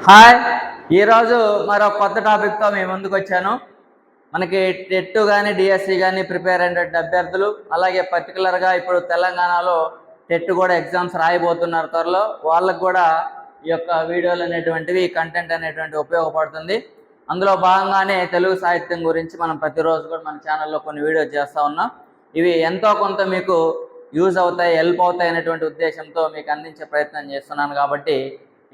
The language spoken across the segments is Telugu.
హాయ్, ఈరోజు మరో కొత్త టాపిక్తో మీ ముందుకు వచ్చాను. మనకి టెట్ కానీ డిఎస్సి కానీ ప్రిపేర్ అయినటువంటి అభ్యర్థులు, అలాగే పర్టికులర్గా ఇప్పుడు తెలంగాణలో టెట్ కూడా ఎగ్జామ్స్ రాయబోతున్నారు త్వరలో, వాళ్ళకు కూడా ఈ యొక్క వీడియోలు అనేటువంటివి, కంటెంట్ అనేటువంటి ఉపయోగపడుతుంది. అందులో భాగంగానే తెలుగు సాహిత్యం గురించి మనం ప్రతిరోజు కూడా మన ఛానల్లో కొన్ని వీడియోస్ చేస్తూ ఉన్నాం. ఇవి ఎంతో కొంత మీకు యూజ్ అవుతాయి, హెల్ప్ అవుతాయి అనేటువంటి ఉద్దేశంతో మీకు అందించే ప్రయత్నం చేస్తున్నాను. కాబట్టి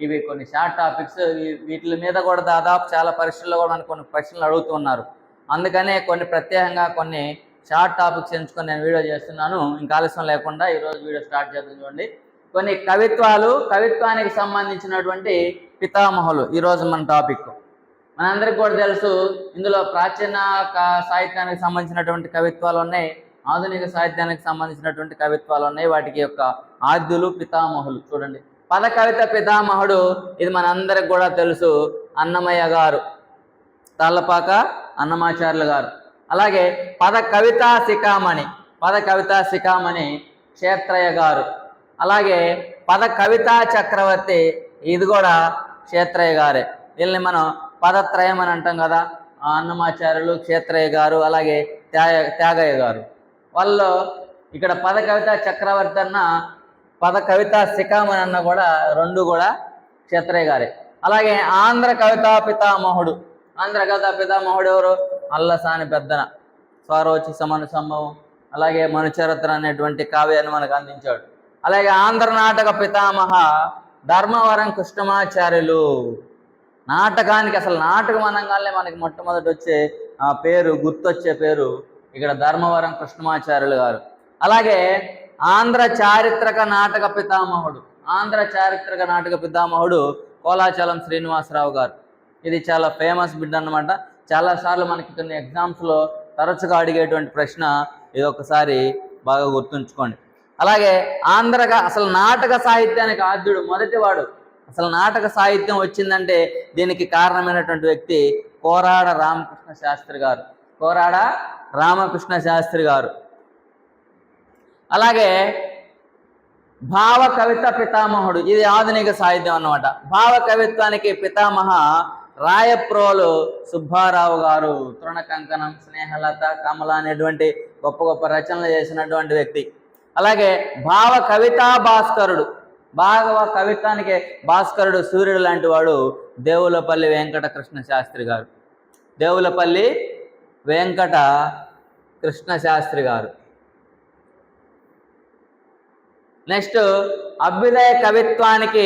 ఇవి కొన్ని షార్ట్ టాపిక్స్, వీటి మీద కూడా దాదాపు చాలా పరీక్షల్లో కూడా మనకు కొన్ని ప్రశ్నలు అడుగుతున్నారు. అందుకనే కొన్ని ప్రత్యేకంగా కొన్ని షార్ట్ టాపిక్స్ ఎంచుకొని నేను వీడియో చేస్తున్నాను. ఇంకా ఆలస్యం లేకుండా ఈరోజు వీడియో స్టార్ట్ చేద్దాం. చూడండి, కొన్ని కవిత్వానికి సంబంధించినటువంటి పితామహులు ఈరోజు మన టాపిక్. మనందరికి కూడా తెలుసు, ఇందులో ప్రాచీన సాహిత్యానికి సంబంధించినటువంటి కవిత్వాలు ఉన్నాయి, ఆధునిక సాహిత్యానికి సంబంధించినటువంటి కవిత్వాలు ఉన్నాయి. వాటికి యొక్క ఆద్యులు, పితామహులు. చూడండి, పద కవిత పితామహుడు, ఇది మనందరికి కూడా తెలుసు, అన్నమయ్య గారు, తాళ్ళపాక అన్నమాచార్యులు గారు. అలాగే పద కవితా శిఖామణి క్షేత్రయ్య గారు. అలాగే పద కవితా చక్రవర్తి, ఇది కూడా క్షేత్రయ్య గారే. వీళ్ళని మనం పదత్రయం అని అంటాం కదా, అన్నమాచార్యులు, క్షేత్రయ్య గారు, అలాగే త్యాగయ్య గారు. వాళ్ళు ఇక్కడ పద కవితా చక్రవర్తి అన్న, పద కవితా శిఖామణి అన్న కూడా రెండు కూడా క్షేత్రయ్య గారే. అలాగే ఆంధ్ర కవితా పితామహుడు ఎవరు? అల్లసాని పెద్దన, స్వరోచి సమను సంభవం, అలాగే మనుచరిత్ర అనేటువంటి కావ్యాన్ని మనకు అందించాడు. అలాగే ఆంధ్ర నాటక పితామహ ధర్మవరం కృష్ణమాచార్యులు. నాటకానికి, అసలు నాటకం అనగానే మనకి మొట్టమొదటి వచ్చే ఆ పేరు, గుర్తొచ్చే పేరు ఇక్కడ ధర్మవరం కృష్ణమాచార్యులు గారు. అలాగే ఆంధ్ర చారిత్రక నాటక పితామహుడు కోలాచలం శ్రీనివాసరావు గారు. ఇది చాలా ఫేమస్ బిడ్ అన్నమాట. చాలాసార్లు మనకి కొన్ని ఎగ్జామ్స్లో తరచుగా అడిగేటువంటి ప్రశ్న, ఇది ఒకసారి బాగా గుర్తుంచుకోండి. అలాగే అసలు నాటక సాహిత్యానికి ఆద్యుడు, మొదటివాడు. అసలు నాటక సాహిత్యం వచ్చిందంటే దీనికి కారణమైనటువంటి వ్యక్తి కోరాడ రామకృష్ణ శాస్త్రి గారు. అలాగే భావ కవిత పితామహుడు, ఇది ఆధునిక సాహిత్యం అన్నమాట. భావ కవిత్వానికి పితామహ రాయప్రోలు సుబ్బారావు గారు. తృణ కంకణం, స్నేహలత, కమల అనేటువంటి గొప్ప గొప్ప రచనలు చేసినటువంటి వ్యక్తి. అలాగే భావ కవితా భాస్కరుడు, కవిత్వానికి భాస్కరుడు, సూర్యుడు లాంటి వాడు దేవులపల్లి వెంకట కృష్ణ శాస్త్రి గారు. నెక్స్ట్ అభ్యుదయ కవిత్వానికి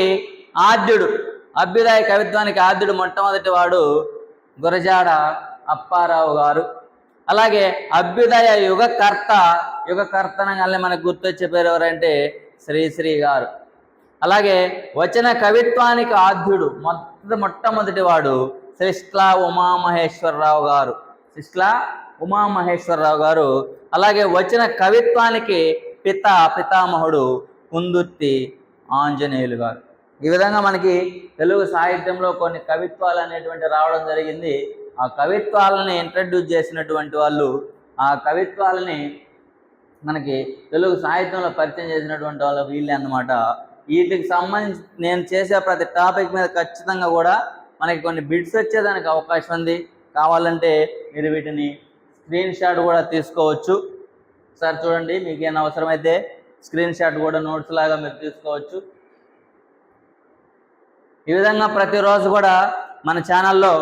ఆద్యుడు మొట్టమొదటి వాడు గురజాడ అప్పారావు గారు. అలాగే అభ్యుదయ యుగకర్తనగానే మనకు గుర్తొచ్చే పేరు ఎవరంటే శ్రీశ్రీ గారు. అలాగే వచన కవిత్వానికి ఆద్యుడు మొట్టమొదటి వాడు శ్రీష్లా ఉమామహేశ్వరరావు గారు. అలాగే వచన కవిత్వానికి పితామహుడు కుందుర్తి ఆంజనేయులు గారు. ఈ విధంగా మనకి తెలుగు సాహిత్యంలో కొన్ని కవిత్వాలు అనేటువంటి రావడం జరిగింది. ఆ కవిత్వాలని ఇంట్రడ్యూస్ చేసినటువంటి వాళ్ళు, ఆ కవిత్వాలని మనకి తెలుగు సాహిత్యంలో పరిచయం చేసినటువంటి వాళ్ళు వీళ్ళే అన్నమాట. వీటికి సంబంధించి నేను చేసే ప్రతి టాపిక్ మీద ఖచ్చితంగా కూడా మనకి కొన్ని బిట్స్ వచ్చేదానికి అవకాశం ఉంది. కావాలంటే మీరు వీటిని స్క్రీన్ షాట్ కూడా తీసుకోవచ్చు. ఒకసారి చూడండి, మీకు ఏమైనా అవసరమైతే స్క్రీన్ షాట్ కూడా నోట్స్ లాగా మీరు తీసుకోవచ్చు. ఈ విధంగా ప్రతిరోజు కూడా మన ఛానల్లో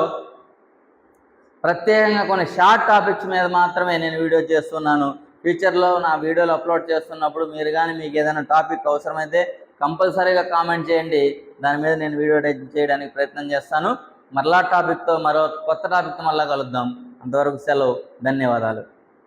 ప్రత్యేకంగా కొన్ని షార్ట్ టాపిక్స్ మీద మాత్రమే నేను వీడియో చేస్తున్నాను. ఫ్యూచర్లో నా వీడియోలు అప్లోడ్ చేస్తున్నప్పుడు మీరు కానీ మీకు ఏదైనా టాపిక్ అవసరమైతే కంపల్సరీగా కామెంట్ చేయండి. దాని మీద నేను వీడియో చేయడానికి ప్రయత్నం చేస్తాను. మరో కొత్త టాపిక్తో మళ్ళీ కలుద్దాం. అంతవరకు సెలవు. ధన్యవాదాలు.